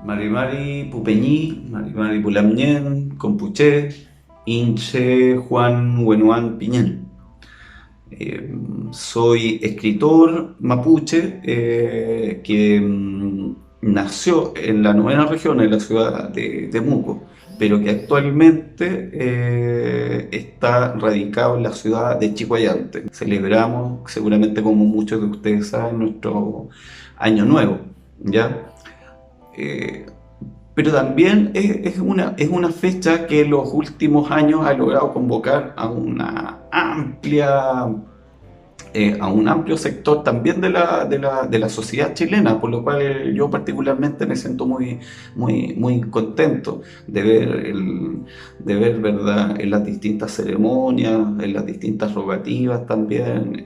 Marimari Pupeñí, Marimari Pulamñén, Compuché, Inche Juan Huenuán Piñén. Soy escritor mapuche que nació en la novena región, en la ciudad de Temuco, pero que actualmente está radicado en la ciudad de Chicoayante. Celebramos, seguramente como muchos de ustedes saben, nuestro Año Nuevo, ¿ya? Eh, pero también es una fecha que en los últimos años ha logrado convocar a un amplio sector también de la sociedad chilena, por lo cual yo particularmente me siento muy contento de ver, ¿verdad?, en las distintas ceremonias, en las distintas rogativas también,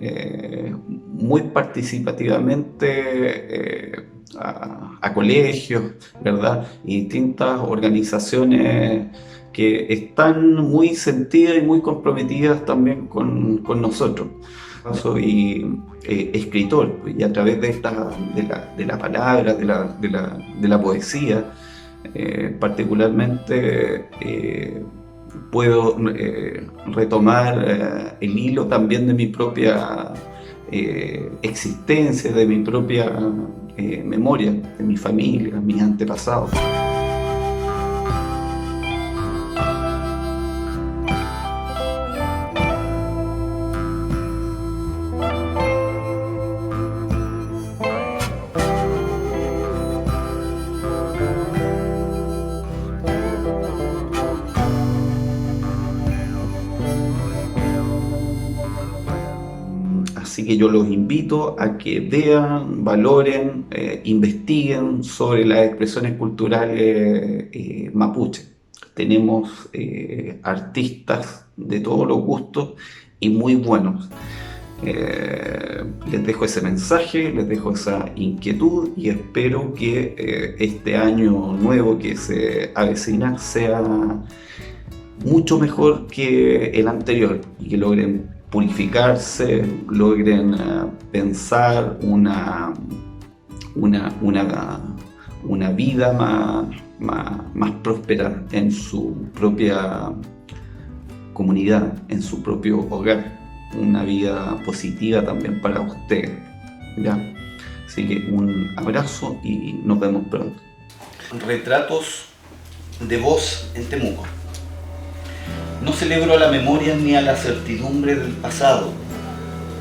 muy participativamente a colegios, ¿verdad?, y distintas organizaciones que están muy sentidas y muy comprometidas también con nosotros. Soy escritor, y a través de la palabra, de la poesía, particularmente puedo retomar el hilo también de mi propia existencia, de mi propia memoria, de mi familia, mis antepasados. Así que yo los invito a que vean, valoren, investiguen sobre las expresiones culturales mapuche. Tenemos artistas de todos los gustos y muy buenos. Les dejo ese mensaje, les dejo esa inquietud y espero que este año nuevo que se avecina sea mucho mejor que el anterior y que logren purificarse, logren pensar una vida más próspera en su propia comunidad, en su propio hogar, una vida positiva también para ustedes, ¿ya? Así que un abrazo y nos vemos pronto. Retratos de voz en Temuco. No celebro a la memoria ni a la certidumbre del pasado,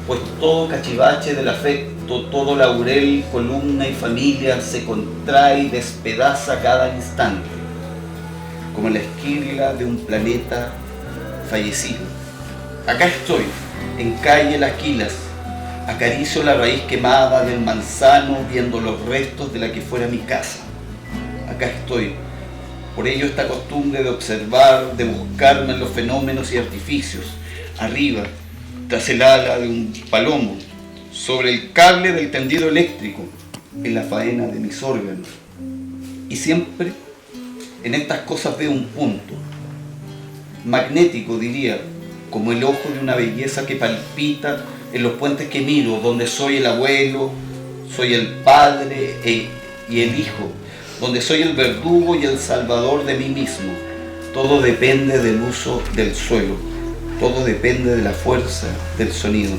pues todo cachivache del afecto, todo laurel, columna y familia se contrae y despedaza cada instante, como la esquirla de un planeta fallecido. Acá estoy, en calle Las Quilas, acaricio la raíz quemada del manzano, viendo los restos de la que fuera mi casa. Acá estoy. Por ello esta costumbre de observar, de buscarme en los fenómenos y artificios, arriba, tras el ala de un palomo, sobre el cable del tendido eléctrico, en la faena de mis órganos. Y siempre en estas cosas veo un punto, magnético diría, como el ojo de una belleza que palpita en los puentes que miro, donde soy el abuelo, soy el padre y el hijo, donde soy el verdugo y el salvador de mí mismo. Todo depende del uso del suelo, todo depende de la fuerza del sonido.